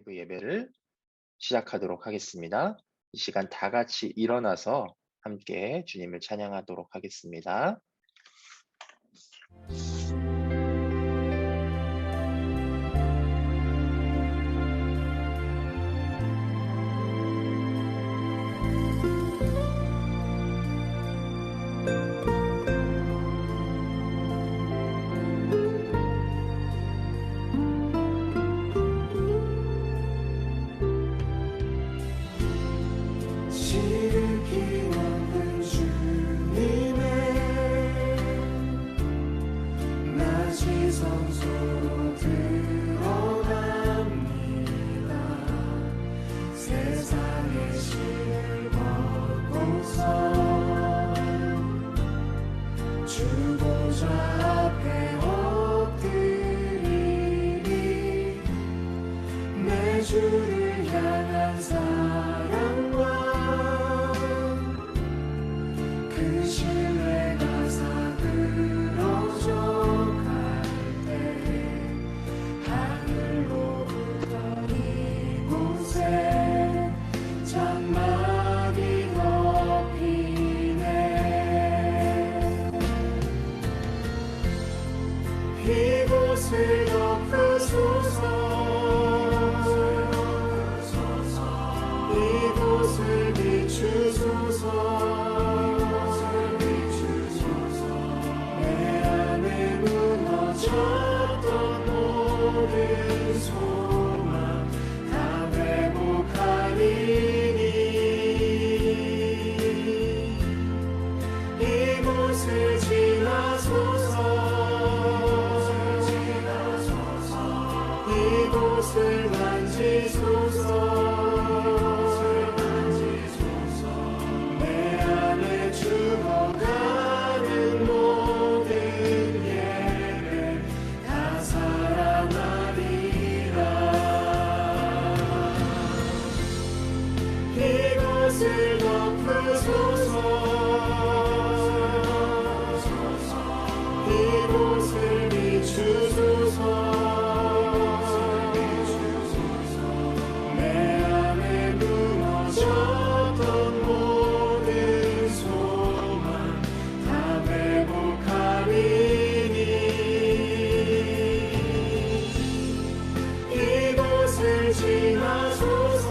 라이브 예배를 시작하도록 하겠습니다. 이 시간 다 같이 일어나서 함께 주님을 찬양하도록 하겠습니다. 주를 향한 사랑과 그 신뢰가 사그러져 갈 때 하늘로부터 이곳에 장막이 덮이네. 이곳을 덮으소서. 이곳을 비추소서. 내 안에 무너졌던 모든 소망 다 회복하리니. 이곳을 지나소서. 이곳을 만지소서. 죽어가는 모든 예배 다 살아나리라. 이곳을 덮으소서. 이곳을 비추소서. 내 안에 무너졌던 모든 소망 다 회복하리니. 이곳을 지나소서.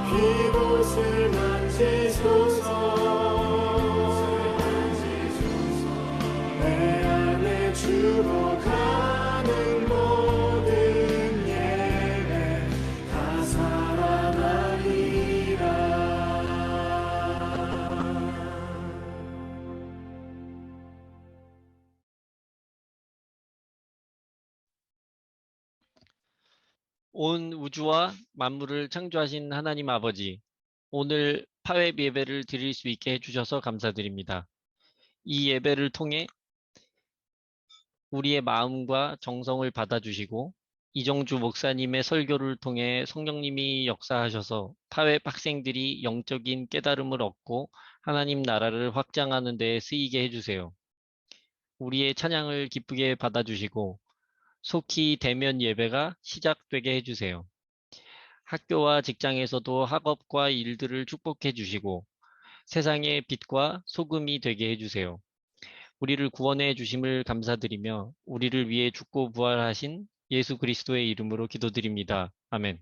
이곳을 만지소서. 내 안에 죽어가는 모든 예배 다 살아나리라. 온 우주와 만물을 창조하신 하나님 아버지, 오늘 파웹 예배를 드릴 수 있게 해주셔서 감사드립니다. 이 예배를 통해 우리의 마음과 정성을 받아주시고 이정주 목사님의 설교를 통해 성령님이 역사하셔서 파웹 학생들이 영적인 깨달음을 얻고 하나님 나라를 확장하는 데 쓰이게 해주세요. 우리의 찬양을 기쁘게 받아주시고 속히 대면 예배가 시작되게 해주세요. 학교와 직장에서도 학업과 일들을 축복해 주시고 세상의 빛과 소금이 되게 해주세요. 우리를 구원해 주심을 감사드리며 우리를 위해 죽고 부활하신 예수 그리스도의 이름으로 기도드립니다. 아멘.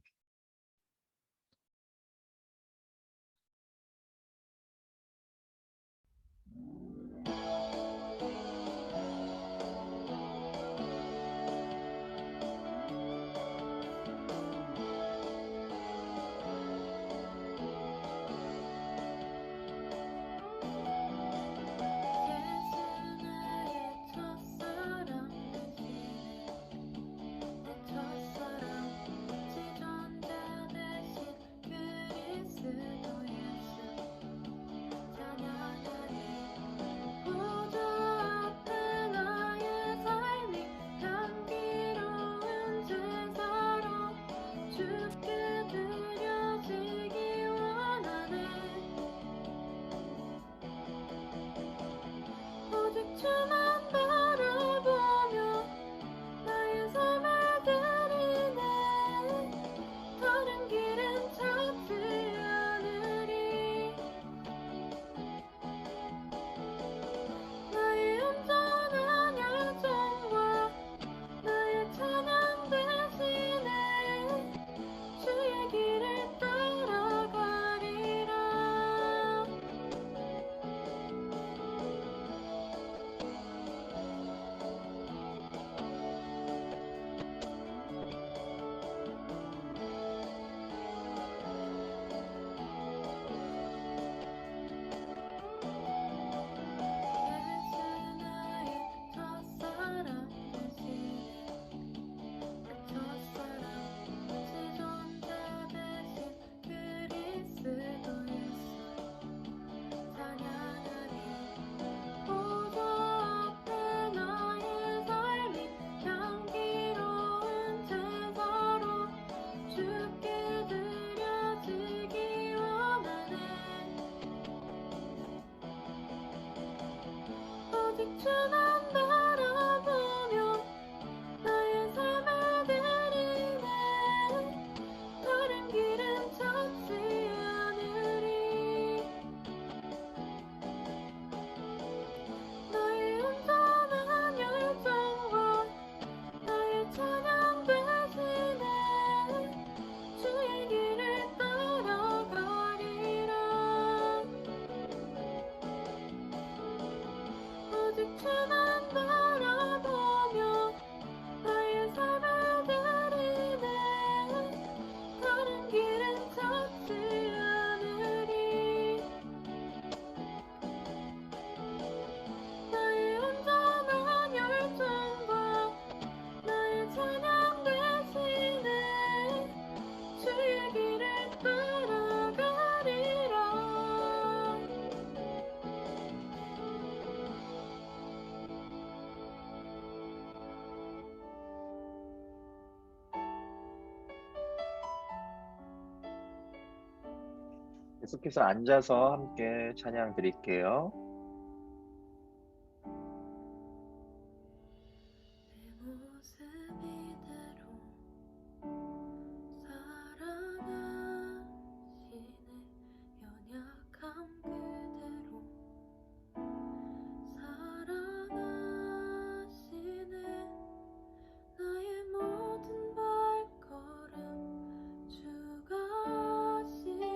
첫사랑 주만 바라보며 나의 삶을 드리네. 다른 길은 찾지 않으리. 나의 온전한 열정과 나의 찬양 대신에 주의 길을 따라가리라. 오직 주만 바라보며 나의 삶을 드리네. 다른 길은 찾지 않으리. 나의 온전한 열정과 나의 찬양 대신에 주의 길을 따라가리라. 계속해서 앉아서 함께 찬양 드릴게요. 내 모습 이대로 사랑하시네. 연약함 그대로 사랑하시네. 나의 모든 발걸음 주가 하시나니.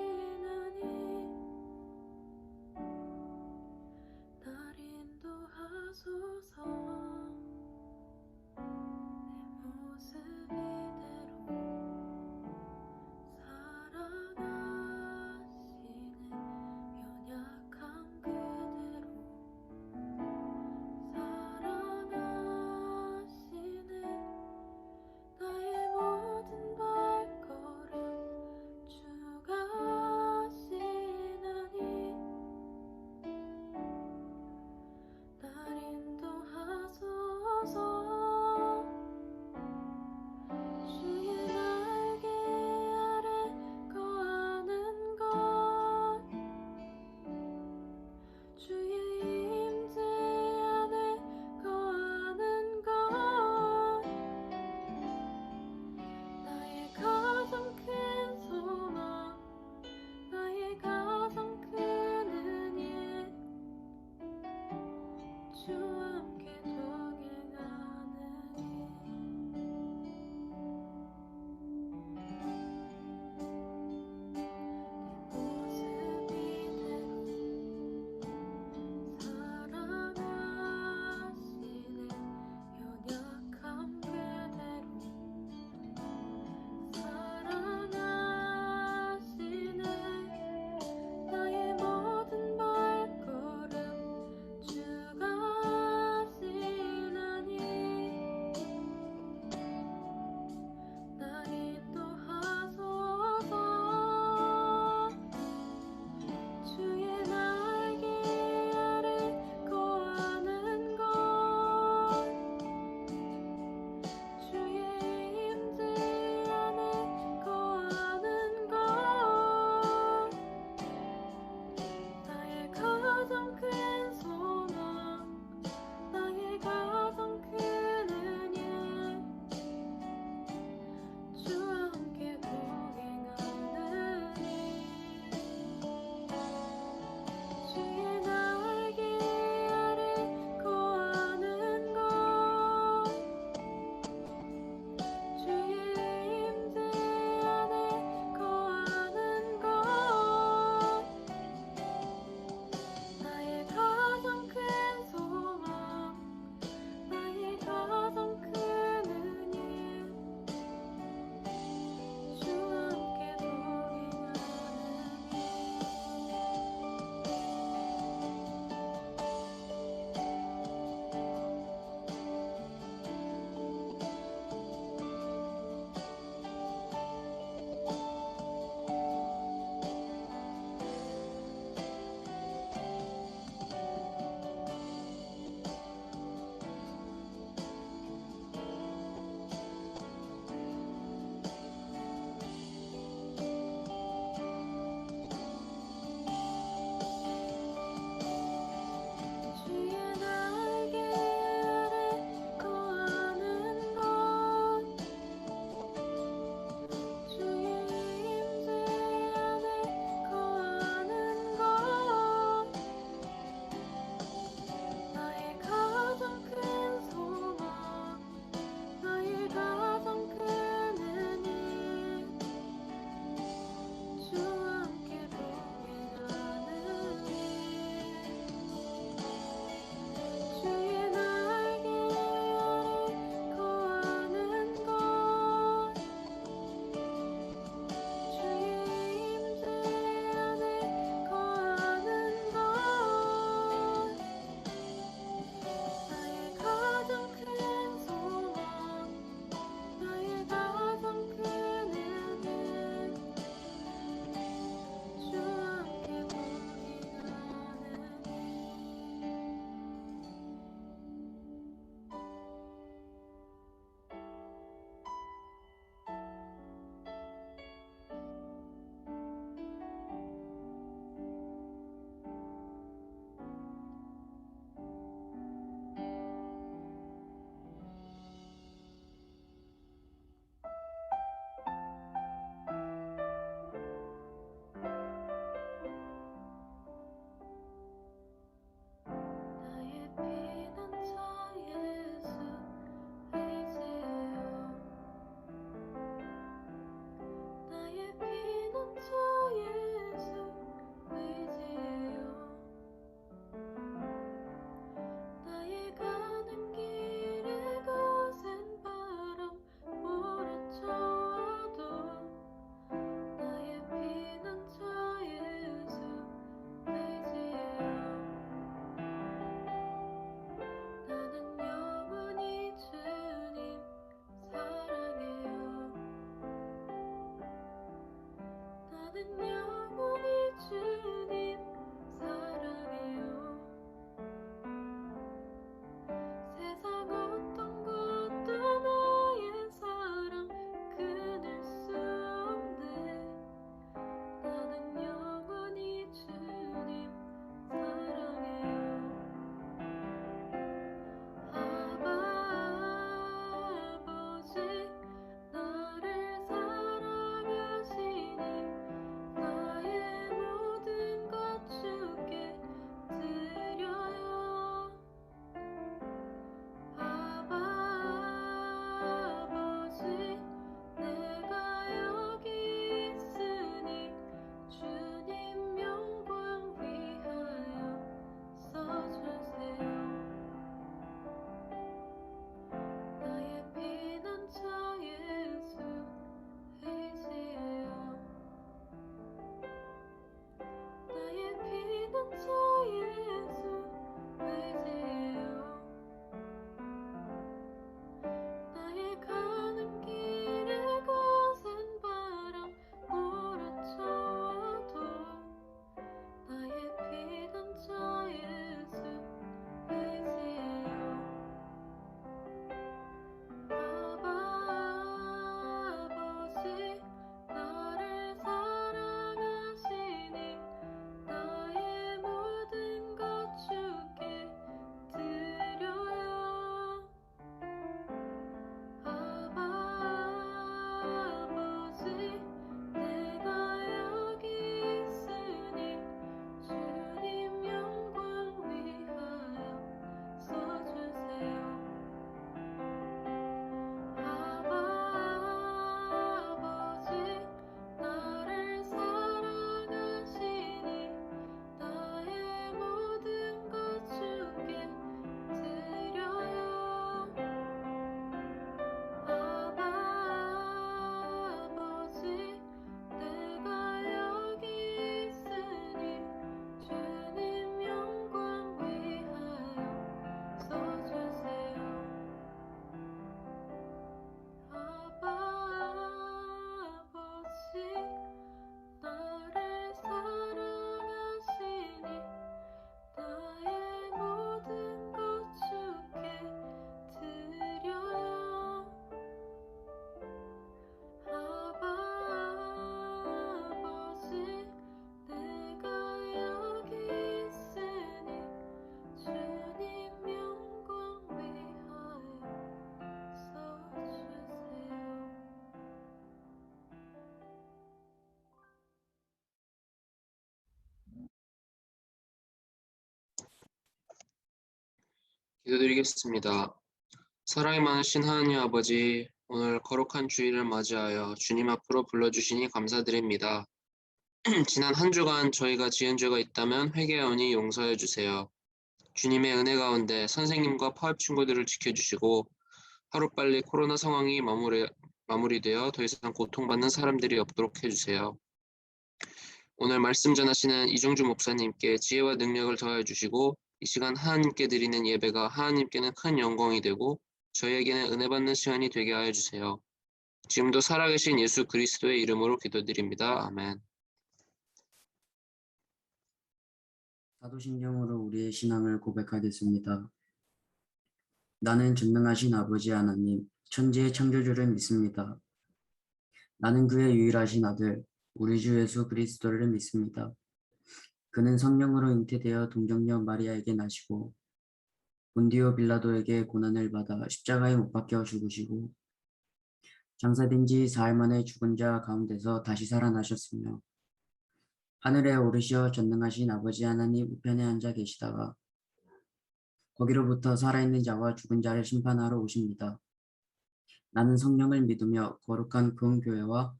기도드리겠습니다. 사랑이 많으신 하나님 아버지, 오늘 거룩한 주일을 맞이하여 주님 앞으로 불러주시니 감사드립니다. 지난 한 주간 저희가 지은 죄가 있다면 회개하오니 용서해 주세요. 주님의 은혜 가운데 선생님과 파업 친구들을 지켜주시고 하루빨리 코로나 상황이 마무리되어 더 이상 고통받는 사람들이 없도록 해주세요. 오늘 말씀 전하시는 이종주 목사님께 지혜와 능력을 더해 주시고 이 시간 하나님께 드리는 예배가 하나님께는 큰 영광이 되고 저희에게는 은혜 받는 시간이 되게 하여 주세요. 지금도 살아계신 예수 그리스도의 이름으로 기도드립니다. 아멘. 사도신경으로 우리의 신앙을 고백하겠습니다. 나는 전능하신 아버지 하나님, 천지의 창조주를 믿습니다. 나는 그의 유일하신 아들, 우리 주 예수 그리스도를 믿습니다. 그는 성령으로 잉태되어 동정녀 마리아에게 나시고 본디오 빌라도에게 고난을 받아 십자가에 못 박혀 죽으시고 장사된 지 4일 만에 죽은 자 가운데서 다시 살아나셨으며 하늘에 오르시어 전능하신 아버지 하나님 우편에 앉아 계시다가 거기로부터 살아있는 자와 죽은 자를 심판하러 오십니다. 나는 성령을 믿으며 거룩한 교회와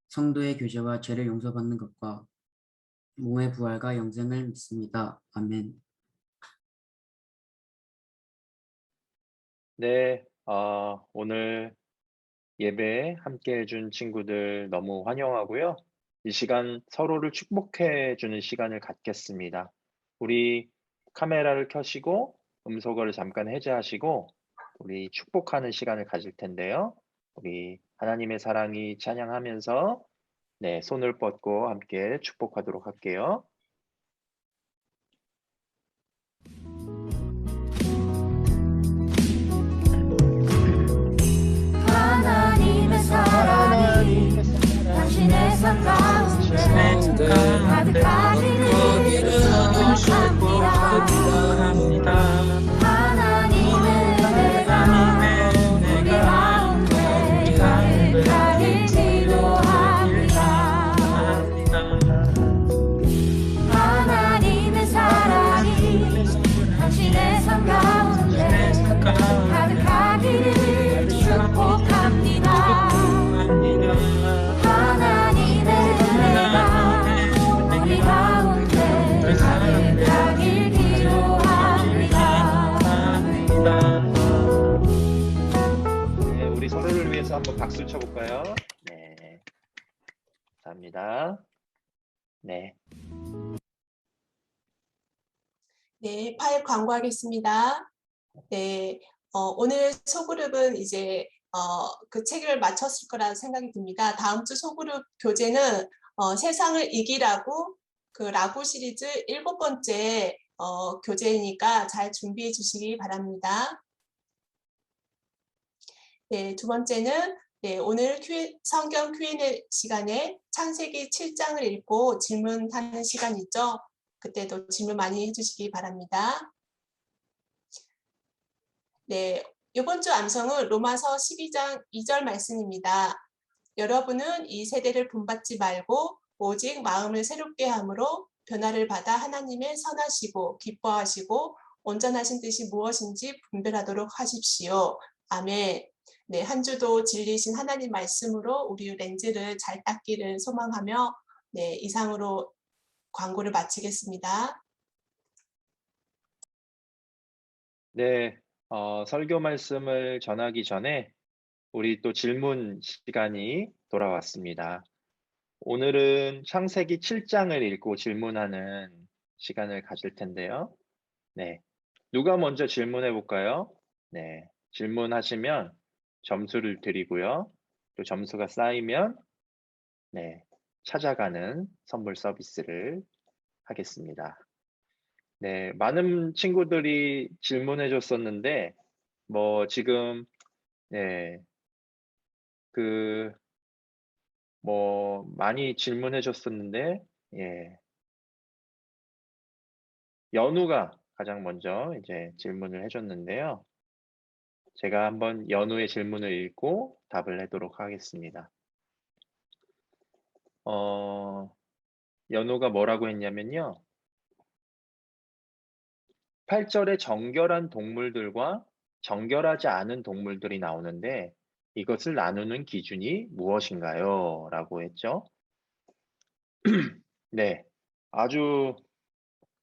성도의 교제와 죄를 용서받는 것과 몸의 부활과 영생을 믿습니다. 아멘. 네, 오늘 예배 함께 해준 친구들 너무 환영하고요. 이 시간 서로를 축복해 주는 시간을 갖겠습니다. 우리 카메라를 켜시고 음소거를 잠깐 해제하시고 우리 축복하는 시간을 가질 텐데요. 우리 하나님의 사랑이 찬양하면서 네, 손을 뻗고 함께 축복하도록 할게요. 하나님의 사랑이 당신의 삶 가운데 가득하기를 축복합니다. 하나님의 은혜가 우리 가운데 가득하길 기도합니다. 하나님의 사랑이 당신의 삶 가운데 가득하기를 축복합니다. 하나님의 은혜가 우리 가운데 가득하길 기도합니다. 네, 우리 서로를 위해서 한번 박수 쳐볼까요? 네, 감사합니다. 네. 네, 파일 광고하겠습니다. 네, 오늘 소그룹은 이제 그 책을 마쳤을 거라 생각이 듭니다. 다음 주 소그룹 교재는 세상을 이기라고 그 라고 시리즈 7번째 교재니까 잘 준비해 주시기 바랍니다. 네, 두 번째는 네, 오늘 성경 Q&A 시간에 창세기 7장을 읽고 질문하는 시간 있죠? 그때도 질문 많이 해주시기 바랍니다. 네, 이번 주 암송은 로마서 12장 2절 말씀입니다. 여러분은 이 세대를 본받지 말고 오직 마음을 새롭게 함으로 변화를 받아 하나님의 선하시고 기뻐하시고 온전하신 뜻이 무엇인지 분별하도록 하십시오. 아멘. 네, 한 주도 진리신 하나님 말씀으로 우리 렌즈를 잘 닦기를 소망하며 네, 이상으로 광고를 마치겠습니다. 네, 설교 말씀을 전하기 전에 우리 또 질문 시간이 돌아왔습니다. 오늘은 창세기 7장을 읽고 질문하는 시간을 가질 텐데요. 네, 누가 먼저 질문해 볼까요? 네, 질문하시면 점수를 드리고요. 또 점수가 쌓이면 네, 찾아가는 선물 서비스를 하겠습니다. 네, 많은 친구들이 질문해 줬었는데 뭐 지금 네, 뭐 많이 질문해 줬었는데 예. 연우가 가장 먼저 이제 질문을 해 줬는데요. 제가 한번 연우의 질문을 읽고 답을 하도록 하겠습니다. 연우가 뭐라고 했냐면요. 8절에 정결한 동물들과 정결하지 않은 동물들이 나오는데 이것을 나누는 기준이 무엇인가요? 라고 했죠. 네, 아주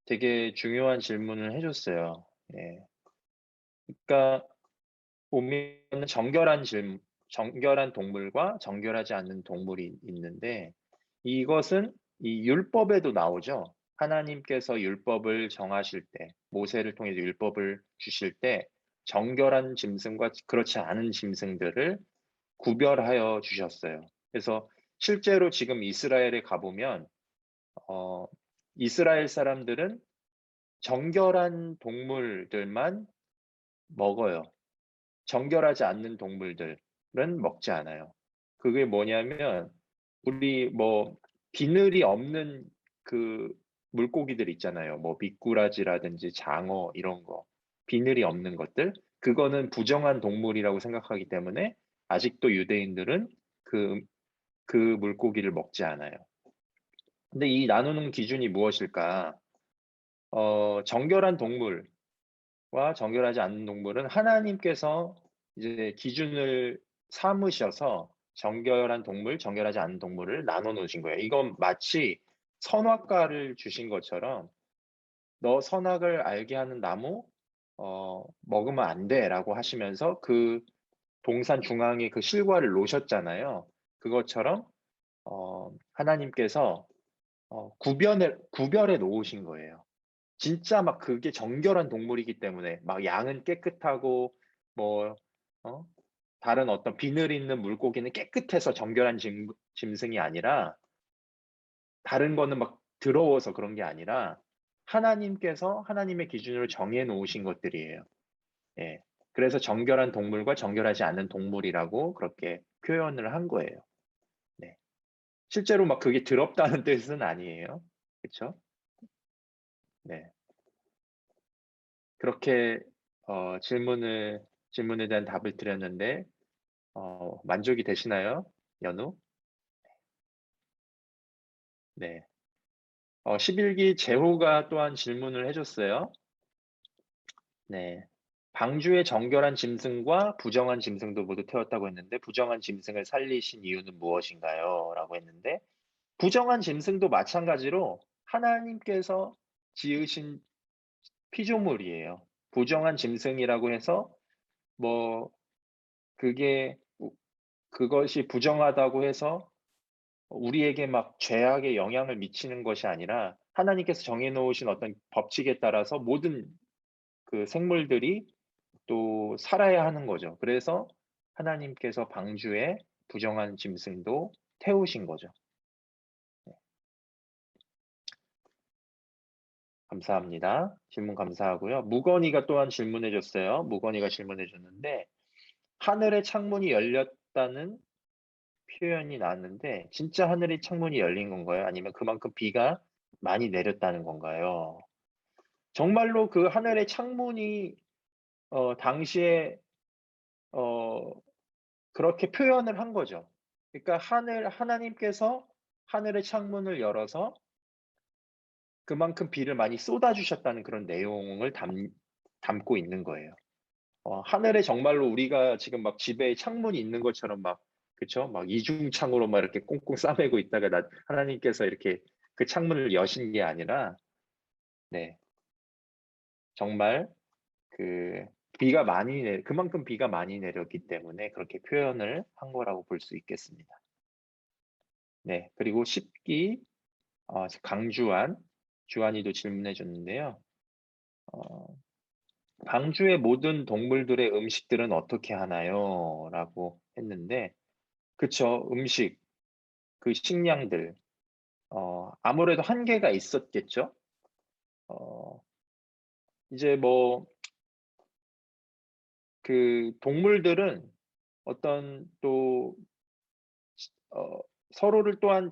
되게 중요한 질문을 해줬어요. 예. 그러니까 보면 정결한 동물과 정결하지 않는 동물이 있는데 이것은 이 율법에도 나오죠. 하나님께서 율법을 정하실 때, 모세를 통해서 율법을 주실 때 정결한 짐승과 그렇지 않은 짐승들을 구별하여 주셨어요. 그래서 실제로 지금 이스라엘에 가보면 이스라엘 사람들은 정결한 동물들만 먹어요. 정결하지 않는 동물들은 먹지 않아요. 그게 뭐냐면 우리 뭐 비늘이 없는 그 물고기들 있잖아요. 뭐 미꾸라지라든지 장어 이런 거. 비늘이 없는 것들. 그거는 부정한 동물이라고 생각하기 때문에 아직도 유대인들은 그 물고기를 먹지 않아요. 근데 이 나누는 기준이 무엇일까? 정결한 동물과 정결하지 않는 동물은 하나님께서 이제 기준을 삼으셔서 정결한 동물, 정결하지 않은 동물을 나눠 놓으신 거예요. 이건 마치 선악과를 주신 것처럼 너 선악을 알게 하는 나무 먹으면 안 돼라고 하시면서 그 동산 중앙에 그 실과를 놓으셨잖아요. 그것처럼 하나님께서 구별해 놓으신 거예요. 진짜 막 그게 정결한 동물이기 때문에 막 양은 깨끗하고 뭐 다른 어떤 비늘 있는 물고기는 깨끗해서 정결한 짐승이 아니라 다른 거는 막 더러워서 그런 게 아니라 하나님께서 하나님의 기준으로 정해 놓으신 것들이에요. 예. 그래서 정결한 동물과 정결하지 않은 동물이라고 그렇게 표현을 한 거예요. 네. 실제로 막 그게 더럽다는 뜻은 아니에요. 그쵸? 네. 그렇게 질문에 대한 답을 드렸는데 만족이 되시나요? 연우? 네. 11기 제호가 또한 질문을 해줬어요. 네. 방주의 정결한 짐승과 부정한 짐승도 모두 태웠다고 했는데 부정한 짐승을 살리신 이유는 무엇인가요? 라고 했는데 부정한 짐승도 마찬가지로 하나님께서 지으신 피조물이에요. 부정한 짐승이라고 해서 뭐 그것이 부정하다고 해서 우리에게 막 죄악의 영향을 미치는 것이 아니라 하나님께서 정해 놓으신 어떤 법칙에 따라서 모든 그 생물들이 또 살아야 하는 거죠. 그래서 하나님께서 방주에 부정한 짐승도 태우신 거죠. 네. 감사합니다. 질문 감사하고요. 무건이가 또한 질문해 줬어요. 무건이가 질문해 줬는데 하늘의 창문이 열렸다는 표현이 나왔는데 진짜 하늘의 창문이 열린 건가요? 아니면 그만큼 비가 많이 내렸다는 건가요? 정말로 그 하늘의 창문이 당시에 그렇게 표현을 한 거죠. 그러니까 하나님께서 하늘의 창문을 열어서 그만큼 비를 많이 쏟아주셨다는 그런 내용을 담고 있는 거예요. 하늘에 정말로 우리가 지금 막 집에 창문이 있는 것처럼 막 그쵸? 막 이중창으로 막 이렇게 꽁꽁 싸매고 있다가 하나님께서 이렇게 그 창문을 여신 게 아니라 네. 정말 그만큼 비가 많이 내렸기 때문에 그렇게 표현을 한 거라고 볼 수 있겠습니다. 네. 그리고 10기 주한이도 질문해 줬는데요. 방주의 모든 동물들의 음식들은 어떻게 하나요? 라고 했는데 그쵸. 음식, 그 식량들 아무래도 한계가 있었겠죠. 이제 뭐 그 동물들은 어떤 또 서로를 또한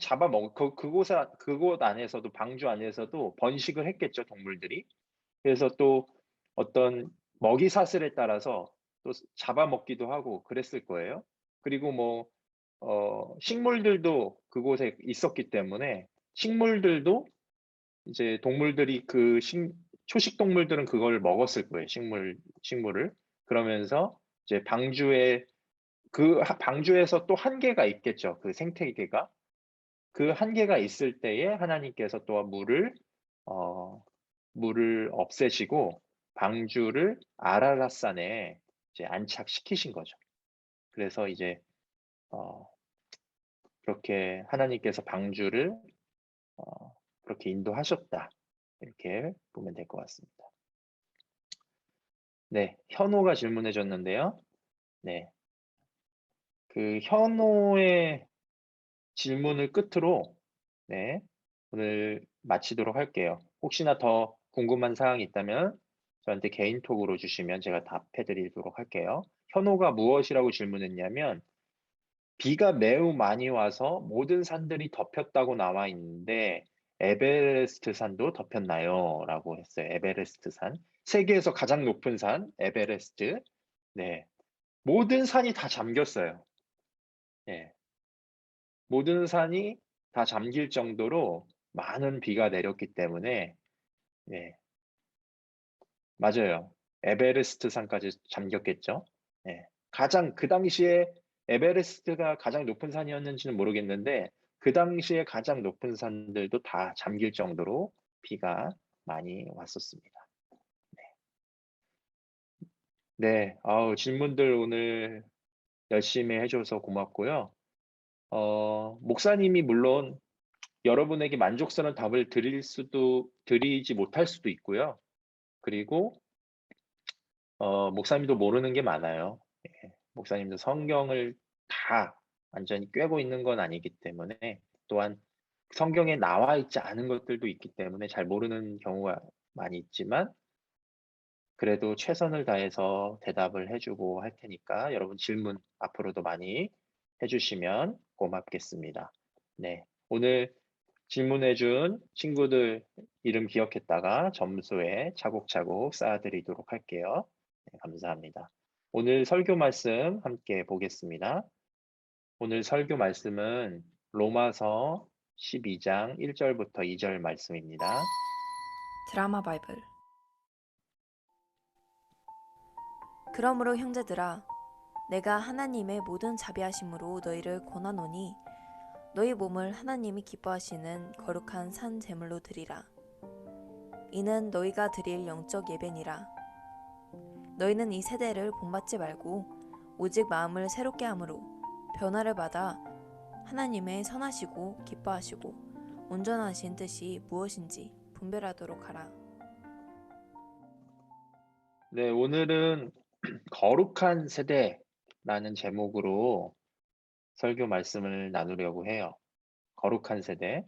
그곳 안에서도 방주 안에서도 번식을 했겠죠, 동물들이. 그래서 또 어떤 먹이 사슬에 따라서 또 잡아먹기도 하고 그랬을 거예요. 그리고 뭐 식물들도 그곳에 있었기 때문에 식물들도 이제 동물들이 초식 동물들은 그걸 먹었을 거예요. 식물을. 그러면서 이제 방주에 방주에서 또 한계가 있겠죠. 그 생태계가. 그 한계가 있을 때에 하나님께서 또 물을 없애시고 방주를 아라랏산에 이제 안착시키신 거죠. 그래서 이제 그렇게 하나님께서 방주를 그렇게 인도하셨다. 이렇게 보면 될 것 같습니다. 네, 현호가 질문해 줬는데요. 네. 그 현호의 질문을 끝으로 네, 오늘 마치도록 할게요. 혹시나 더 궁금한 사항이 있다면 저한테 개인톡으로 주시면 제가 답해 드리도록 할게요. 현호가 무엇이라고 질문했냐면 비가 매우 많이 와서 모든 산들이 덮였다고 나와 있는데 에베레스트 산도 덮였나요? 라고 했어요. 에베레스트 산. 세계에서 가장 높은 산, 에베레스트. 네. 모든 산이 다 잠겼어요. 네. 모든 산이 다 잠길 정도로 많은 비가 내렸기 때문에, 네. 맞아요. 에베레스트 산까지 잠겼겠죠. 네. 그 당시에 에베레스트가 가장 높은 산이었는지는 모르겠는데, 그 당시에 가장 높은 산들도 다 잠길 정도로 비가 많이 왔었습니다. 네. 질문들 오늘 열심히 해줘서 고맙고요. 목사님이 물론 여러분에게 만족스러운 답을 드리지 못할 수도 있고요. 그리고 목사님도 모르는 게 많아요. 예, 목사님도 성경을 다 완전히 꿰고 있는 건 아니기 때문에 또한 성경에 나와 있지 않은 것들도 있기 때문에 잘 모르는 경우가 많이 있지만 그래도 최선을 다해서 대답을 해주고 할 테니까 여러분 질문 앞으로도 많이 해주시면 고맙겠습니다. 네, 오늘 질문해준 친구들 이름 기억했다가 점수에 차곡차곡 쌓아드리도록 할게요. 네, 감사합니다. 오늘 설교 말씀 함께 보겠습니다. 오늘 설교 말씀은 로마서 12장 1절부터 2절 말씀입니다. 드라마 바이블. 그러므로 형제들아, 내가 하나님의 모든 자비하심으로 너희를 권하노니 너희 몸을 하나님이 기뻐하시는 거룩한 산 제물로 드리라. 이는 너희가 드릴 영적 예배니라. 너희는 이 세대를 본받지 말고 오직 마음을 새롭게 함으로 변화를 받아 하나님의 선하시고 기뻐하시고 온전하신 뜻이 무엇인지 분별하도록 하라. 네, 오늘은 거룩한 세대라는 제목으로 설교 말씀을 나누려고 해요. 거룩한 세대.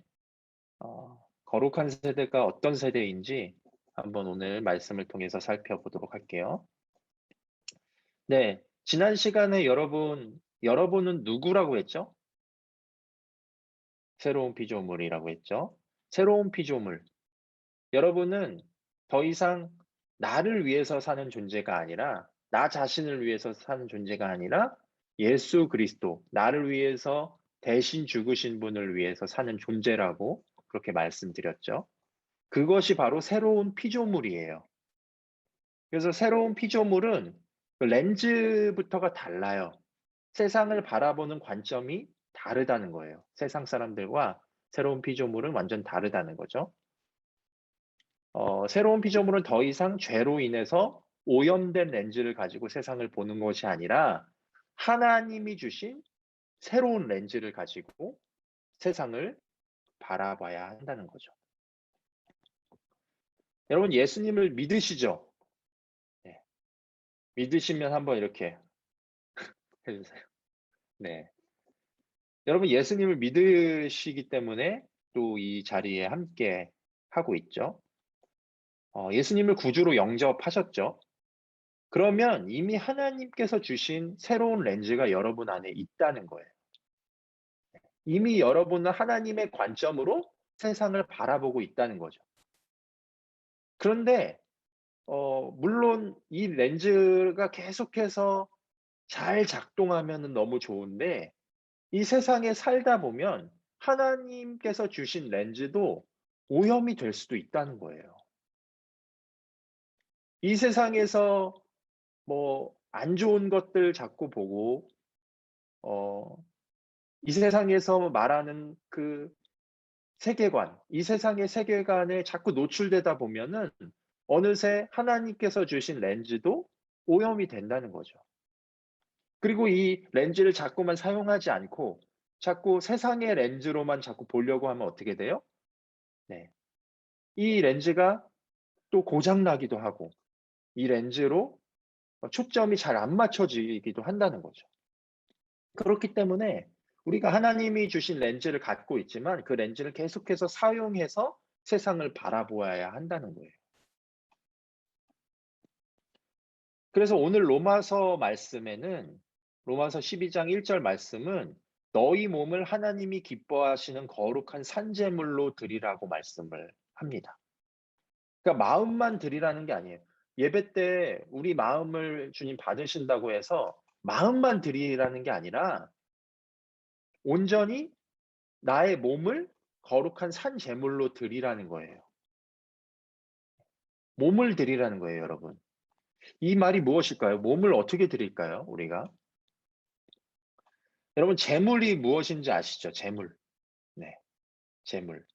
거룩한 세대가 어떤 세대인지 한번 오늘 말씀을 통해서 살펴보도록 할게요. 네, 지난 시간에 여러분은 누구라고 했죠? 새로운 피조물이라고 했죠. 새로운 피조물. 여러분은 더 이상 나를 위해서 사는 존재가 아니라 나 자신을 위해서 사는 존재가 아니라 예수 그리스도, 나를 위해서 대신 죽으신 분을 위해서 사는 존재라고 그렇게 말씀드렸죠. 그것이 바로 새로운 피조물이에요. 그래서 새로운 피조물은 그 렌즈부터가 달라요. 세상을 바라보는 관점이 다르다는 거예요. 세상 사람들과 새로운 피조물은 완전 다르다는 거죠. 새로운 피조물은 더 이상 죄로 인해서 오염된 렌즈를 가지고 세상을 보는 것이 아니라 하나님이 주신 새로운 렌즈를 가지고 세상을 바라봐야 한다는 거죠. 여러분 예수님을 믿으시죠? 네. 믿으시면 한번 이렇게 해주세요. 네. 여러분 예수님을 믿으시기 때문에 또 이 자리에 함께 하고 있죠. 예수님을 구주로 영접하셨죠. 그러면 이미 하나님께서 주신 새로운 렌즈가 여러분 안에 있다는 거예요. 이미 여러분은 하나님의 관점으로 세상을 바라보고 있다는 거죠. 그런데 물론 이 렌즈가 계속해서 잘 작동하면 너무 좋은데 이 세상에 살다 보면 하나님께서 주신 렌즈도 오염이 될 수도 있다는 거예요. 이 세상에서 뭐 안 좋은 것들 자꾸 보고 이 세상에서 말하는 그 세계관, 이 세상의 세계관에 자꾸 노출되다 보면은 어느새 하나님께서 주신 렌즈도 오염이 된다는 거죠. 그리고 이 렌즈를 자꾸만 사용하지 않고 자꾸 세상의 렌즈로만 자꾸 보려고 하면 어떻게 돼요? 네. 이 렌즈가 또 고장 나기도 하고 이 렌즈로 초점이 잘 안 맞춰지기도 한다는 거죠. 그렇기 때문에 우리가 하나님이 주신 렌즈를 갖고 있지만 그 렌즈를 계속해서 사용해서 세상을 바라보아야 한다는 거예요. 그래서 오늘 로마서 말씀에는 로마서 12장 1절 말씀은 너희 몸을 하나님이 기뻐하시는 거룩한 산제물로 드리라고 말씀을 합니다. 그러니까 마음만 드리라는 게 아니에요. 예배 때 우리 마음을 주님 받으신다고 해서 마음만 드리라는 게 아니라 온전히 나의 몸을 거룩한 산제물로 드리라는 거예요. 몸을 드리라는 거예요, 여러분. 이 말이 무엇일까요? 몸을 어떻게 드릴까요, 우리가? 여러분, 제물이 무엇인지 아시죠? 제물. 네, 제물.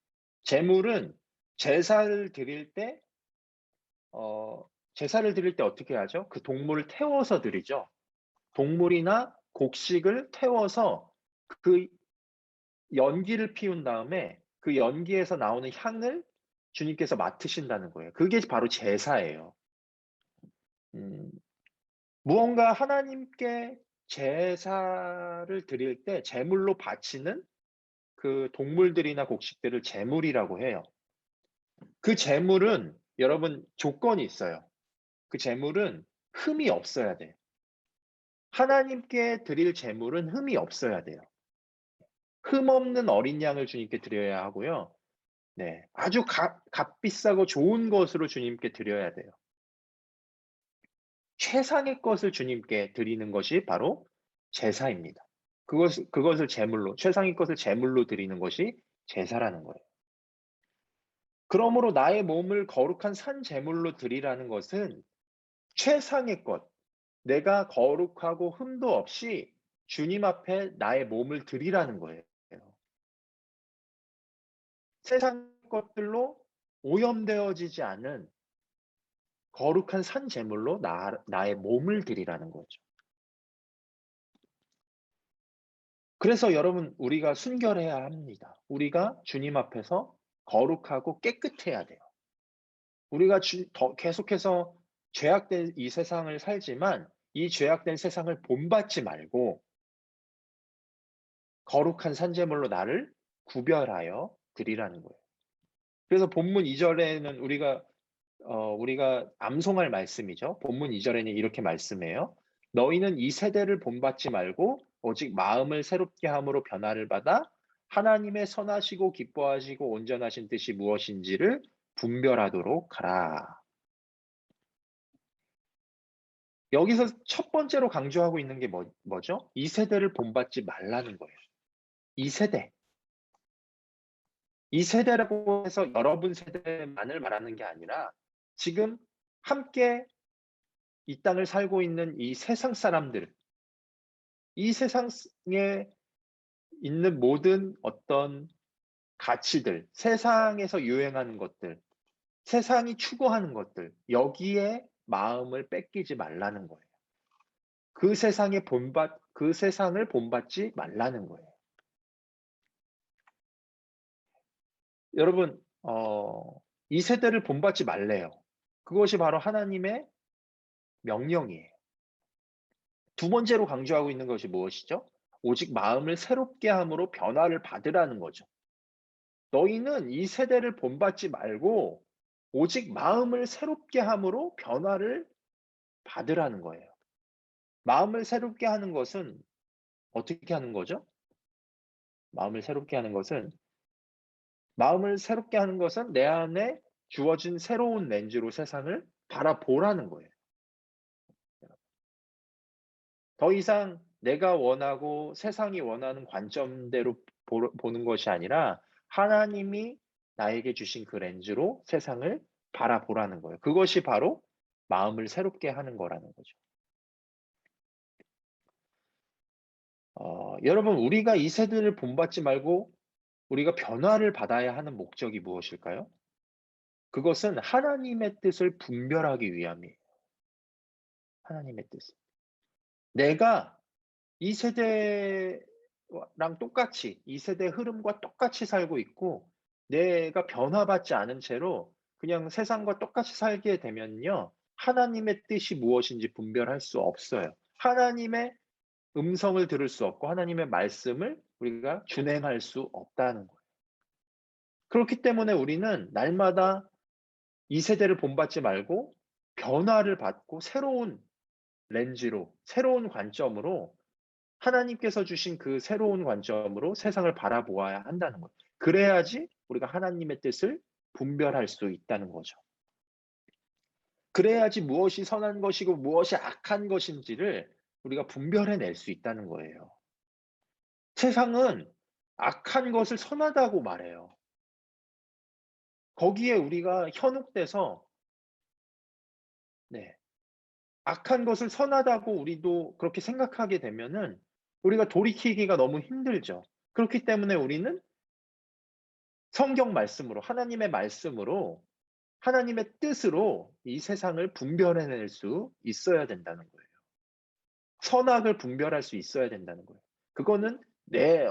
제물은 제사를 드릴 때 제사를 드릴 때 어떻게 하죠? 그 동물을 태워서 드리죠. 동물이나 곡식을 태워서 그 연기를 피운 다음에 그 연기에서 나오는 향을 주님께서 맡으신다는 거예요. 그게 바로 제사예요. 무언가 하나님께 제사를 드릴 때 제물로 바치는 그 동물들이나 곡식들을 제물이라고 해요. 그 제물은 여러분 조건이 있어요. 그 제물은 흠이 없어야 돼요. 하나님께 드릴 제물은 흠이 없어야 돼요. 흠 없는 어린 양을 주님께 드려야 하고요. 네, 아주 값비싸고 좋은 것으로 주님께 드려야 돼요. 최상의 것을 주님께 드리는 것이 바로 제사입니다. 그것을 제물로, 최상의 것을 제물로 드리는 것이 제사라는 거예요. 그러므로 나의 몸을 거룩한 산 제물로 드리라는 것은 최상의 것, 내가 거룩하고 흠도 없이 주님 앞에 나의 몸을 드리라는 거예요. 세상 것들로 오염되어지지 않은 거룩한 산 제물로 나의 몸을 드리라는 거죠. 그래서 여러분, 우리가 순결해야 합니다. 우리가 주님 앞에서 거룩하고 깨끗해야 돼요. 우리가 계속해서 죄악된 이 세상을 살지만 이 죄악된 세상을 본받지 말고 거룩한 산제물로 나를 구별하여 드리라는 거예요. 그래서 본문 2절에는 우리가 암송할 말씀이죠. 본문 2절에는 이렇게 말씀해요. 너희는 이 세대를 본받지 말고 오직 마음을 새롭게 함으로 변화를 받아 하나님의 선하시고 기뻐하시고 온전하신 뜻이 무엇인지를 분별하도록 하라. 여기서 첫 번째로 강조하고 있는 게 뭐죠? 이 세대를 본받지 말라는 거예요. 이 세대. 이 세대라고 해서 여러분 세대만을 말하는 게 아니라 지금 함께 이 땅을 살고 있는 이 세상 사람들, 이 세상에 있는 모든 어떤 가치들, 세상에서 유행하는 것들, 세상이 추구하는 것들, 여기에 마음을 뺏기지 말라는 거예요. 그 세상을 본받지 말라는 거예요. 여러분, 이 세대를 본받지 말래요. 그것이 바로 하나님의 명령이에요. 두 번째로 강조하고 있는 것이 무엇이죠? 오직 마음을 새롭게 함으로 변화를 받으라는 거죠. 너희는 이 세대를 본받지 말고 오직 마음을 새롭게 함으로 변화를 받으라는 거예요. 마음을 새롭게 하는 것은 어떻게 하는 거죠? 마음을 새롭게 하는 것은 내 안에 주어진 새로운 렌즈로 세상을 바라보라는 거예요. 더 이상 내가 원하고 세상이 원하는 관점대로 보는 것이 아니라 하나님이 나에게 주신 그 렌즈로 세상을 바라보라는 거예요. 그것이 바로 마음을 새롭게 하는 거라는 거죠. 여러분, 우리가 이 세대를 본받지 말고 우리가 변화를 받아야 하는 목적이 무엇일까요? 그것은 하나님의 뜻을 분별하기 위함이에요. 하나님의 뜻. 내가 이 세대랑 똑같이, 이 세대의 흐름과 똑같이 살고 있고, 내가 변화받지 않은 채로 그냥 세상과 똑같이 살게 되면요, 하나님의 뜻이 무엇인지 분별할 수 없어요. 하나님의 음성을 들을 수 없고, 하나님의 말씀을 우리가 준행할 수 없다는 거예요. 그렇기 때문에 우리는 날마다 이 세대를 본받지 말고 변화를 받고 새로운 렌즈로, 새로운 관점으로 하나님께서 주신 그 새로운 관점으로 세상을 바라보아야 한다는 거예요. 그래야지 우리가 하나님의 뜻을 분별할 수 있다는 거죠. 그래야지 무엇이 선한 것이고 무엇이 악한 것인지를 우리가 분별해낼 수 있다는 거예요. 세상은 악한 것을 선하다고 말해요. 거기에 우리가 현혹돼서 악한 것을 선하다고 우리도 그렇게 생각하게 되면은 우리가 돌이키기가 너무 힘들죠. 그렇기 때문에 우리는 성경 말씀으로, 하나님의 말씀으로, 하나님의 뜻으로 이 세상을 분별해낼 수 있어야 된다는 거예요. 선악을 분별할 수 있어야 된다는 거예요. 그거는 내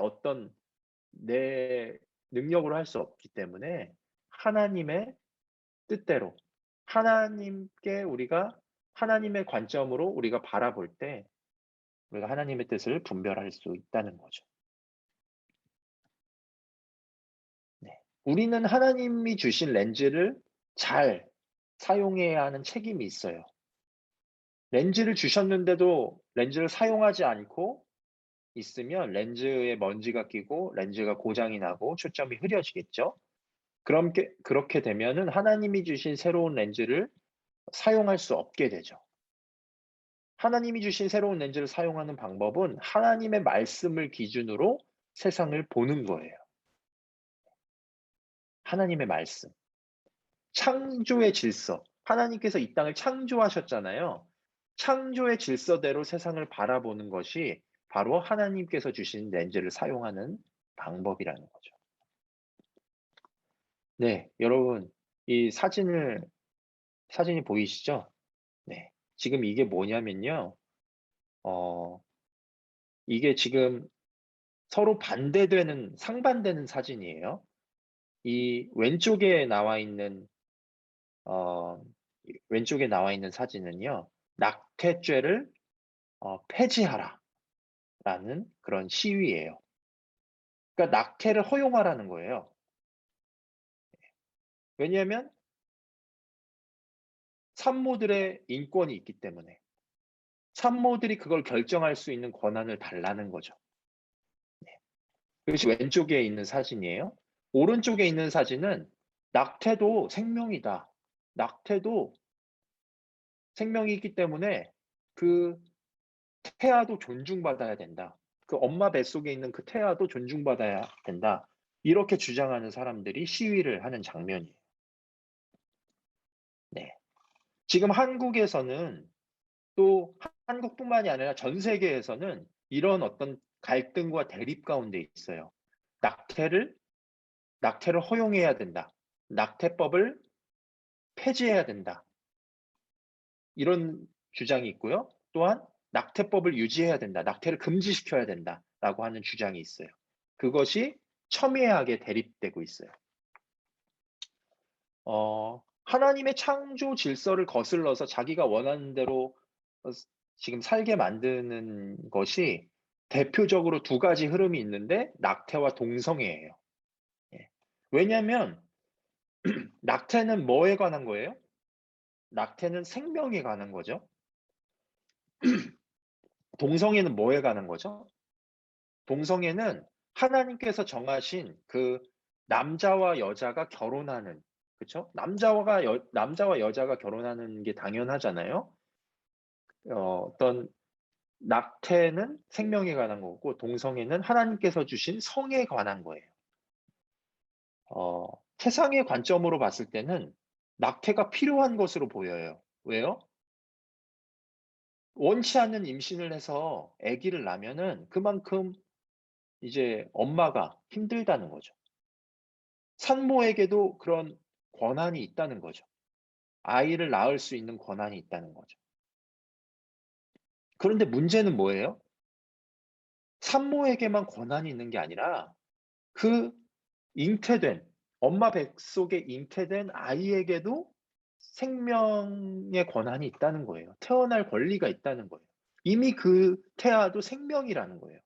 능력으로 할 수 없기 때문에 하나님의 뜻대로, 하나님께 우리가 하나님의 관점으로 우리가 바라볼 때 우리가 하나님의 뜻을 분별할 수 있다는 거죠. 우리는 하나님이 주신 렌즈를 잘 사용해야 하는 책임이 있어요. 렌즈를 주셨는데도 렌즈를 사용하지 않고 있으면 렌즈에 먼지가 끼고 렌즈가 고장이 나고 초점이 흐려지겠죠. 그렇게 되면은 하나님이 주신 새로운 렌즈를 사용할 수 없게 되죠. 하나님이 주신 새로운 렌즈를 사용하는 방법은 하나님의 말씀을 기준으로 세상을 보는 거예요. 하나님의 말씀. 창조의 질서. 하나님께서 이 땅을 창조하셨잖아요. 창조의 질서대로 세상을 바라보는 것이 바로 하나님께서 주신 렌즈를 사용하는 방법이라는 거죠. 네, 여러분, 이 사진이 보이시죠? 네. 지금 이게 뭐냐면요. 이게 지금 서로 상반되는 사진이에요. 이 왼쪽에 나와 있는 사진은요. 낙태죄를 폐지하라라는 그런 시위예요. 그러니까 낙태를 허용하라는 거예요. 왜냐하면 산모들의 인권이 있기 때문에 산모들이 그걸 결정할 수 있는 권한을 달라는 거죠. 그것이 왼쪽에 있는 사진이에요. 오른쪽에 있는 사진은 낙태도 생명이다. 낙태도 생명이 있기 때문에 그 태아도 존중받아야 된다. 그 엄마 뱃속에 있는 그 태아도 존중받아야 된다. 이렇게 주장하는 사람들이 시위를 하는 장면이에요. 네. 지금 한국에서는 또 한국뿐만이 아니라 전 세계에서는 이런 어떤 갈등과 대립 가운데 있어요. 낙태를 허용해야 된다. 낙태법을 폐지해야 된다. 이런 주장이 있고요. 또한 낙태법을 유지해야 된다. 낙태를 금지시켜야 된다라고 하는 주장이 있어요. 그것이 첨예하게 대립되고 있어요. 하나님의 창조 질서를 거슬러서 자기가 원하는 대로 지금 살게 만드는 것이 대표적으로 두 가지 흐름이 있는데 낙태와 동성애예요. 왜냐하면 낙태는 뭐에 관한 거예요? 낙태는 생명에 관한 거죠. 동성애는 뭐에 관한 거죠? 동성애는 하나님께서 정하신 그 남자와 여자가 결혼하는, 그렇죠? 남자와 여자가 결혼하는 게 당연하잖아요. 어떤 낙태는 생명에 관한 거고 동성애는 하나님께서 주신 성에 관한 거예요. 세상의 관점으로 봤을 때는 낙태가 필요한 것으로 보여요. 왜요? 원치 않는 임신을 해서 아기를 낳으면은 그만큼 이제 엄마가 힘들다는 거죠. 산모에게도 그런 권한이 있다는 거죠. 아이를 낳을 수 있는 권한이 있다는 거죠. 그런데 문제는 뭐예요? 산모에게만 권한이 있는 게 아니라 그 잉태된 엄마 뱃속에 잉태된 아이에게도 생명의 권한이 있다는 거예요. 태어날 권리가 있다는 거예요. 이미 그 태아도 생명이라는 거예요.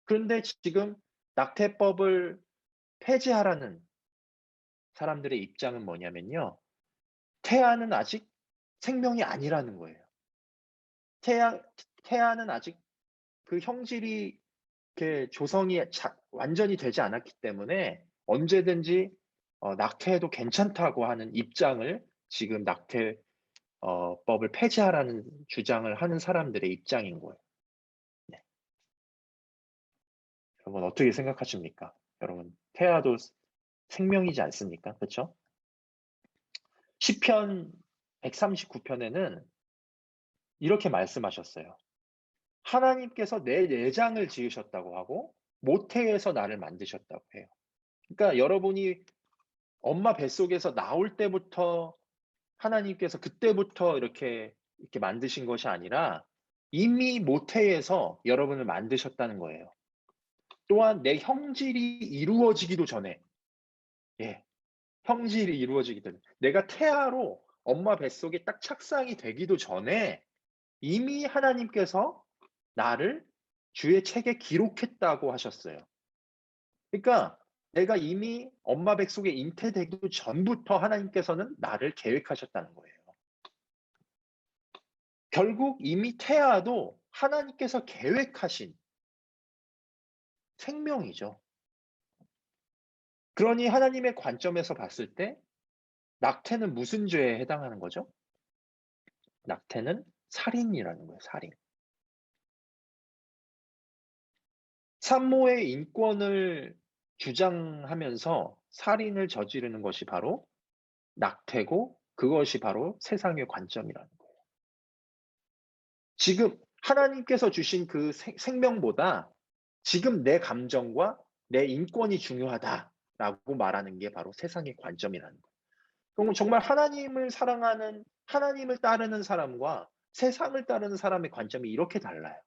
그런데 지금 낙태법을 폐지하라는 사람들의 입장은 뭐냐면요. 태아는 아직 생명이 아니라는 거예요. 태아는 아직 그 형질이 이렇게 조성이 완전히 되지 않았기 때문에 언제든지 낙태해도 괜찮다고 하는 입장을 지금 법을 폐지하라는 주장을 하는 사람들의 입장인 거예요. 네. 여러분 어떻게 생각하십니까? 여러분 태아도 생명이지 않습니까? 그렇죠? 시편 139편에는 이렇게 말씀하셨어요. 하나님께서 내 내장을 지으셨다고 하고 모태에서 나를 만드셨다고 해요. 그러니까 여러분이 엄마 뱃속에서 나올 때부터 하나님께서 그때부터 이렇게 만드신 것이 아니라 이미 모태에서 여러분을 만드셨다는 거예요. 또한 내 형질이 이루어지기도 전에, 형질이 이루어지기도 전에, 내가 태아로 엄마 뱃속에 딱 착상이 되기도 전에 이미 하나님께서 나를 주의 책에 기록했다고 하셨어요. 그러니까 내가 이미 엄마 뱃속에 잉태되기도 전부터 하나님께서는 나를 계획하셨다는 거예요. 결국 이미 태아도 하나님께서 계획하신 생명이죠. 그러니 하나님의 관점에서 봤을 때 낙태는 무슨 죄에 해당하는 거죠? 낙태는 살인이라는 거예요. 살인. 산모의 인권을 주장하면서 살인을 저지르는 것이 바로 낙태고 그것이 바로 세상의 관점이라는 거예요. 지금 하나님께서 주신 그 생명보다 지금 내 감정과 내 인권이 중요하다라고 말하는 게 바로 세상의 관점이라는 거예요. 그럼 정말 하나님을 사랑하는, 하나님을 따르는 사람과 세상을 따르는 사람의 관점이 이렇게 달라요.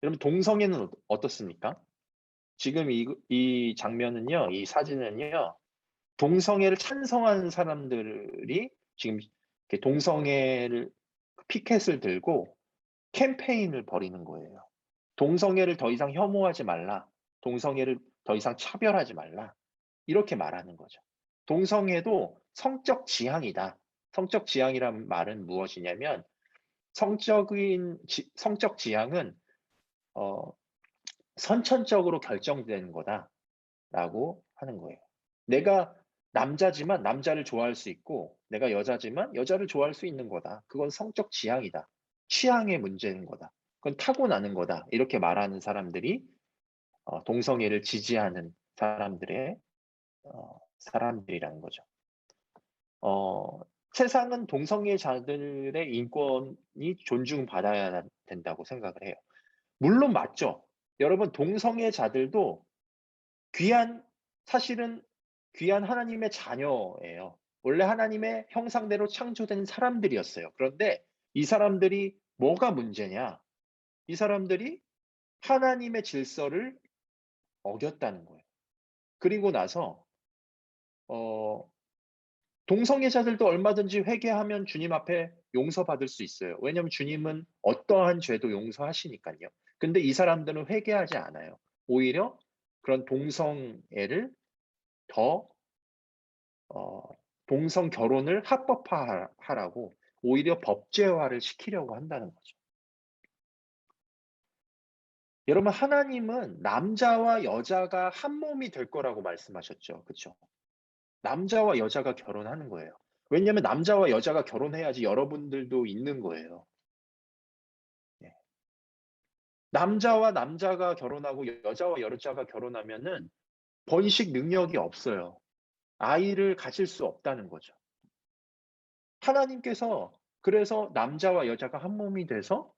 여러분 동성애는 어떻습니까? 지금 이 장면은요, 이 사진은요, 동성애를 찬성하는 사람들이 지금 이렇게 동성애를 피켓을 들고 캠페인을 벌이는 거예요. 동성애를 더 이상 혐오하지 말라. 동성애를 더 이상 차별하지 말라. 이렇게 말하는 거죠. 동성애도 성적 지향이다. 성적 지향이란 말은 무엇이냐면 성적 지향은 선천적으로 결정되는 거다라고 하는 거예요. 내가 남자지만 남자를 좋아할 수 있고 내가 여자지만 여자를 좋아할 수 있는 거다. 그건 성적 지향이다. 취향의 문제인 거다. 그건 타고나는 거다. 이렇게 말하는 사람들이 동성애를 지지하는 사람들이라는 거죠. 세상은 동성애자들의 인권이 존중받아야 된다고 생각을 해요. 물론 맞죠. 여러분 동성애자들도 사실은 귀한 하나님의 자녀예요. 원래 하나님의 형상대로 창조된 사람들이었어요. 그런데 이 사람들이 뭐가 문제냐? 이 사람들이 하나님의 질서를 어겼다는 거예요. 그리고 나서 동성애자들도 얼마든지 회개하면 주님 앞에 용서받을 수 있어요. 왜냐하면 주님은 어떠한 죄도 용서하시니까요. 근데 이 사람들은 회개하지 않아요. 오히려 그런 동성애를 더 동성 결혼을 합법화하라고 오히려 법제화를 시키려고 한다는 거죠. 여러분 하나님은 남자와 여자가 한 몸이 될 거라고 말씀하셨죠. 그렇죠? 남자와 여자가 결혼하는 거예요. 왜냐하면 남자와 여자가 결혼해야지 여러분들도 있는 거예요. 네. 남자와 남자가 결혼하고 여자와 여자가 결혼하면은 번식 능력이 없어요. 아이를 가질 수 없다는 거죠. 하나님께서 그래서 남자와 여자가 한 몸이 돼서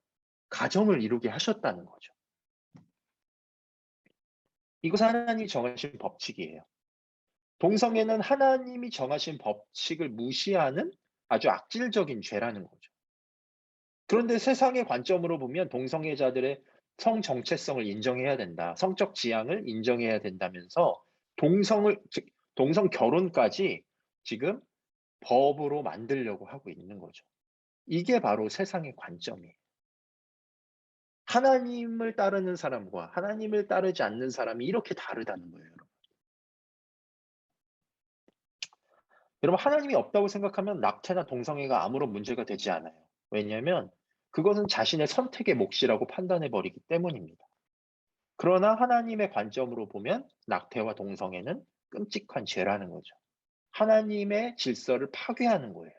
가정을 이루게 하셨다는 거죠. 이것은 하나님이 정하신 법칙이에요. 동성애는 하나님이 정하신 법칙을 무시하는 아주 악질적인 죄라는 거죠. 그런데 세상의 관점으로 보면 동성애자들의 성 정체성을 인정해야 된다. 성적 지향을 인정해야 된다면서 즉 동성 결혼까지 지금 법으로 만들려고 하고 있는 거죠. 이게 바로 세상의 관점이에요. 하나님을 따르는 사람과 하나님을 따르지 않는 사람이 이렇게 다르다는 거예요, 여러분. 여러분, 하나님이 없다고 생각하면 낙태나 동성애가 아무런 문제가 되지 않아요. 왜냐하면 그것은 자신의 선택의 몫이라고 판단해 버리기 때문입니다. 그러나 하나님의 관점으로 보면 낙태와 동성애는 끔찍한 죄라는 거죠. 하나님의 질서를 파괴하는 거예요.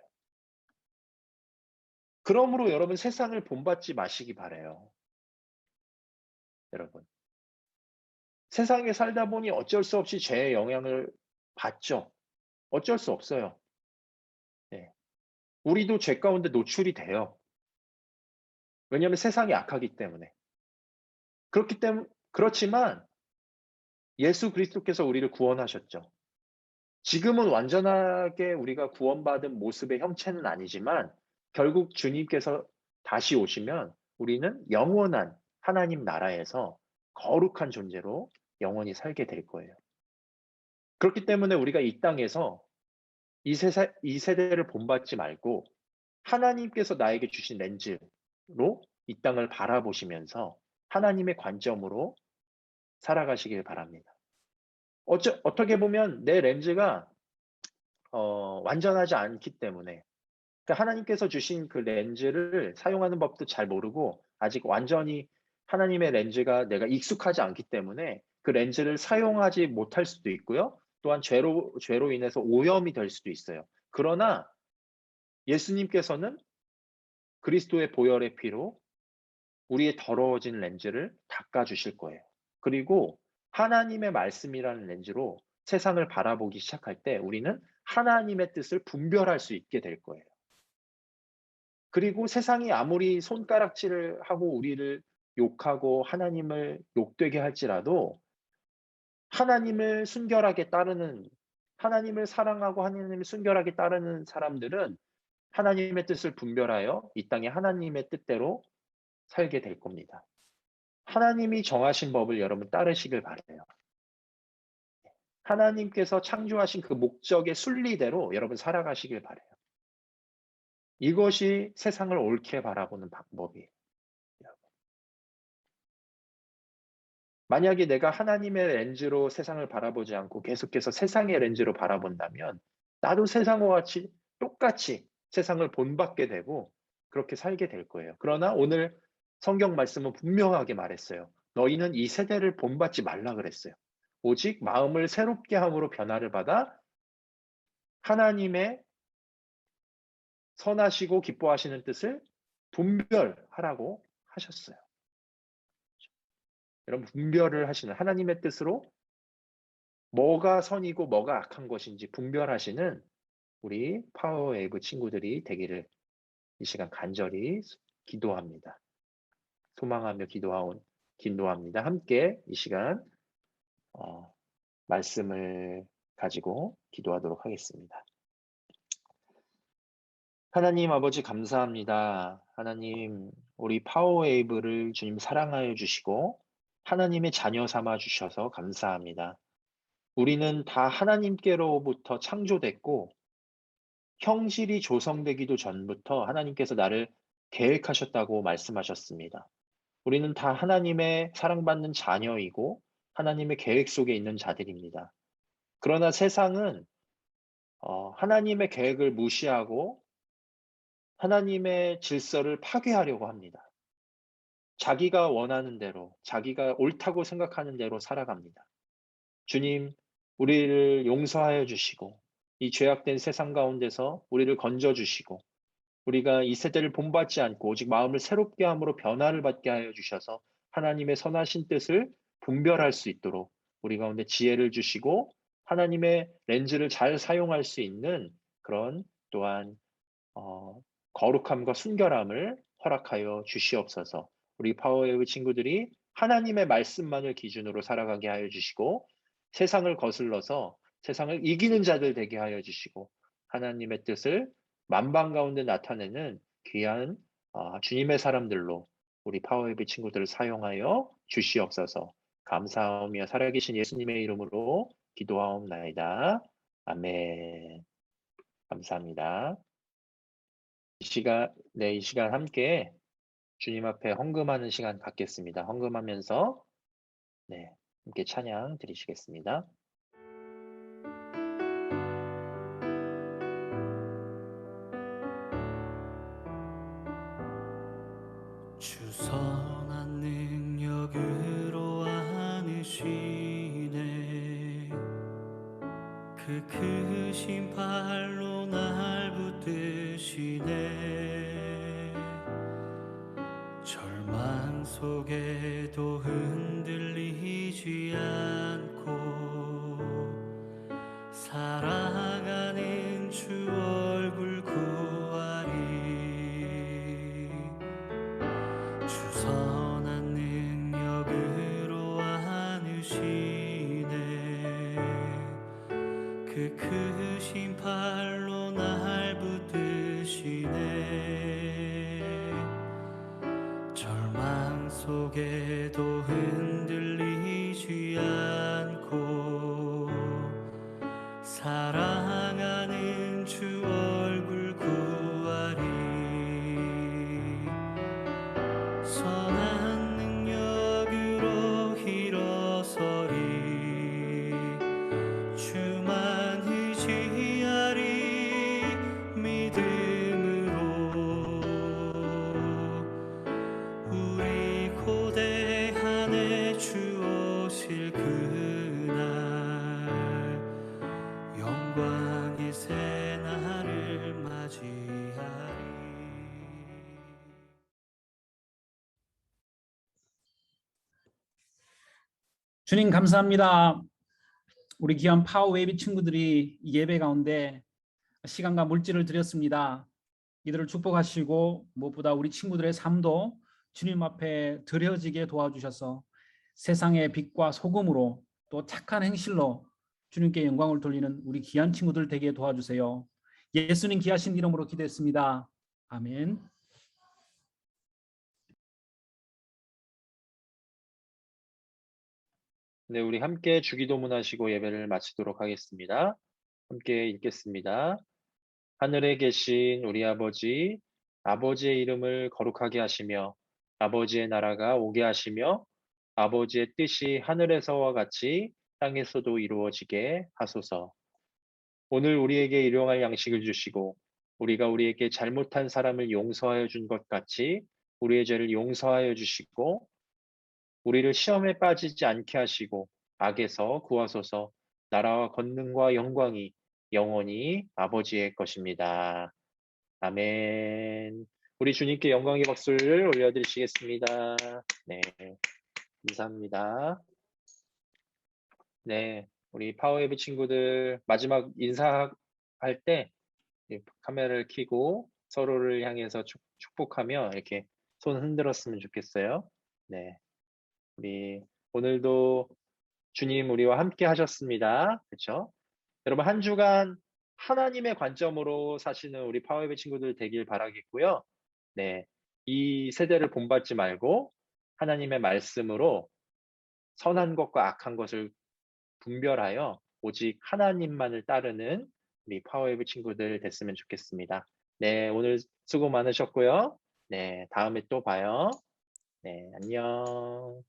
그러므로 여러분, 세상을 본받지 마시기 바라요. 여러분, 세상에 살다 보니 어쩔 수 없이 죄의 영향을 받죠. 어쩔 수 없어요. 네. 우리도 죄 가운데 노출이 돼요. 왜냐하면 세상이 악하기 때문에. 그렇지만 예수 그리스도께서 우리를 구원하셨죠. 지금은 완전하게 우리가 구원받은 모습의 형체는 아니지만 결국 주님께서 다시 오시면 우리는 영원한 하나님 나라에서 거룩한 존재로 영원히 살게 될 거예요. 그렇기 때문에 우리가 이 땅에서 이 세대를 본받지 말고 하나님께서 나에게 주신 렌즈로 이 땅을 바라보시면서 하나님의 관점으로 살아가시길 바랍니다. 어떻게 보면 내 렌즈가 완전하지 않기 때문에, 그러니까 하나님께서 주신 그 렌즈를 사용하는 법도 잘 모르고 아직 완전히 하나님의 렌즈가 내가 익숙하지 않기 때문에 그 렌즈를 사용하지 못할 수도 있고요. 또한 죄로 인해서 오염이 될 수도 있어요. 그러나 예수님께서는 그리스도의 보혈의 피로 우리의 더러워진 렌즈를 닦아주실 거예요. 그리고 하나님의 말씀이라는 렌즈로 세상을 바라보기 시작할 때 우리는 하나님의 뜻을 분별할 수 있게 될 거예요. 그리고 세상이 아무리 손가락질을 하고 우리를 욕하고 하나님을 욕되게 할지라도 하나님을 순결하게 따르는, 하나님을 사랑하고 하나님을 순결하게 따르는 사람들은 하나님의 뜻을 분별하여 이 땅에 하나님의 뜻대로 살게 될 겁니다. 하나님이 정하신 법을 여러분 따르시길 바라요. 하나님께서 창조하신 그 목적의 순리대로 여러분 살아가시길 바라요. 이것이 세상을 옳게 바라보는 방법이에요. 만약에 내가 하나님의 렌즈로 세상을 바라보지 않고 계속해서 세상의 렌즈로 바라본다면 나도 세상과 같이 똑같이 세상을 본받게 되고 그렇게 살게 될 거예요. 그러나 오늘 성경 말씀은 분명하게 말했어요. 너희는 이 세대를 본받지 말라 그랬어요. 오직 마음을 새롭게 함으로 변화를 받아 하나님의 선하시고 기뻐하시는 뜻을 분별하라고 하셨어요. 여러분, 분별을 하시는 하나님의 뜻으로 뭐가 선이고 뭐가 악한 것인지 분별하시는 우리 파워웨이브 친구들이 되기를 이 시간 간절히 기도합니다. 소망하며 기도합니다. 함께 이 시간 말씀을 가지고 기도하도록 하겠습니다. 하나님 아버지 감사합니다. 하나님, 우리 파워웨이브를 주님 사랑하여 주시고 하나님의 자녀 삼아 주셔서 감사합니다. 우리는 다 하나님께로부터 창조됐고 형질이 조성되기도 전부터 하나님께서 나를 계획하셨다고 말씀하셨습니다. 우리는 다 하나님의 사랑받는 자녀이고 하나님의 계획 속에 있는 자들입니다. 그러나 세상은 하나님의 계획을 무시하고 하나님의 질서를 파괴하려고 합니다. 자기가 원하는 대로, 자기가 옳다고 생각하는 대로 살아갑니다. 주님, 우리를 용서하여 주시고 이 죄악된 세상 가운데서 우리를 건져주시고 우리가 이 세대를 본받지 않고 오직 마음을 새롭게 함으로 변화를 받게 하여 주셔서 하나님의 선하신 뜻을 분별할 수 있도록 우리 가운데 지혜를 주시고 하나님의 렌즈를 잘 사용할 수 있는 그런 또한 거룩함과 순결함을 허락하여 주시옵소서. 우리 파워웨이브 친구들이 하나님의 말씀만을 기준으로 살아가게 하여 주시고 세상을 거슬러서 세상을 이기는 자들 되게 하여 주시고 하나님의 뜻을 만방 가운데 나타내는 귀한 주님의 사람들로 우리 파워웨이브 친구들을 사용하여 주시옵소서. 감사하며 살아계신 예수님의 이름으로 기도하옵나이다. 아멘. 감사합니다. 이 시간 함께 주님 앞에 헌금하는 시간 갖겠습니다. 헌금하면서 함께 찬양 드리시겠습니다. 주 선한 능력으로 안으시네 그 크신 발로 날 붙드시네 절망 속에도 흔들리지 않고 사랑하는 주 얼굴 구하리 주 선한 능력으로 안으시네 그 크신 팔로 날 붙드시네 절망 속에도 흔들리지 않고 사랑하는 주 얼굴 구하리 선한 능력으로 일어서리 주만 의지하리 믿음으로 우리 고대한에 주 오실 그날 영광의 새날을 맞이하리 주님 감사합니다. 우리 귀한 파워웨이브 친구들이 이 예배 가운데 시간과 물질을 드렸습니다. 이들을 축복하시고 무엇보다 우리 친구들의 삶도 주님 앞에 드려지게 도와주셔서 세상의 빛과 소금으로 또 착한 행실로 주님께 영광을 돌리는 우리 귀한 친구들 되게 도와주세요. 예수님 귀하신 이름으로 기도했습니다. 아멘. 네, 우리 함께 주기도문 하시고 예배를 마치도록 하겠습니다. 함께 읽겠습니다. 하늘에 계신 우리 아버지, 아버지의 이름을 거룩하게 하시며 아버지의 나라가 오게 하시며 아버지의 뜻이 하늘에서와 같이 땅에서도 이루어지게 하소서. 오늘 우리에게 일용할 양식을 주시고 우리가 우리에게 잘못한 사람을 용서하여 준 것 같이 우리의 죄를 용서하여 주시고 우리를 시험에 빠지지 않게 하시고 악에서 구하소서. 나라와 권능과 영광이 영원히 아버지의 것입니다. 아멘. 우리 주님께 영광의 박수를 올려드리시겠습니다. 네, 감사합니다. 네, 우리 파워웨이브 친구들 마지막 인사할 때 카메라를 켜고 서로를 향해서 축복하며 이렇게 손 흔들었으면 좋겠어요. 네, 우리 오늘도 주님 우리와 함께 하셨습니다. 그렇죠? 여러분 한 주간 하나님의 관점으로 사시는 우리 파워웨이브 친구들 되길 바라겠고요. 네, 이 세대를 본받지 말고 하나님의 말씀으로 선한 것과 악한 것을 분별하여 오직 하나님만을 따르는 우리 파워웨이브 친구들 됐으면 좋겠습니다. 네, 오늘 수고 많으셨고요. 네, 다음에 또 봐요. 네, 안녕.